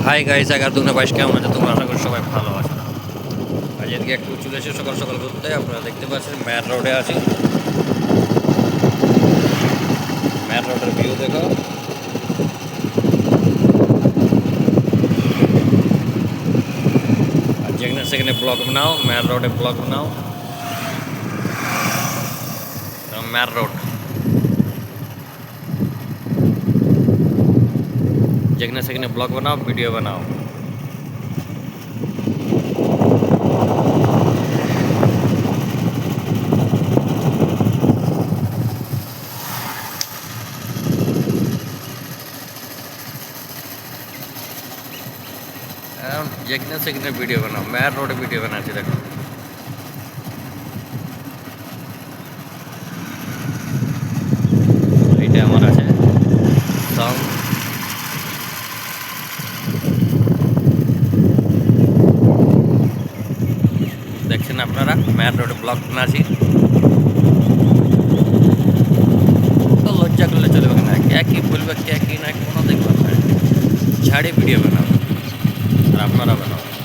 Hi guys, 11/2/22 কেমন আছে তোমরা? আশা করি সবাই ভালো আছো। আজকে একটু চলে এসে সকাল সকাল ঘুরতে। আপনারা দেখতে পাচ্ছেন ম্যাট রোডে আছি। ম্যাট রোডের ভিউ দেখো। আর যেখানে সেখানে ব্লগ বানাও, ম্যাট রোডে ব্লগ বানাও। ম্যাট রোড যেখানে সেখানে ব্লগ বানাও, ভিডিও বানাও। যেখানে সেখানে ভিডিও বানাও। ম্যাট রোডে ভিডিও বানাচ্ছি দেখো। এইটা আমার আছে সাউন্ড। দেখছেন আপনারা ম্যাট রোডে ব্লগ বানাচ্ছি। তো লজ্জা করলে চলবে না, কে কি বলবে কে কি না কোনো দেখবেন না, ঝাড়ি ভিডিও বানাও আর আপনারা বানাও।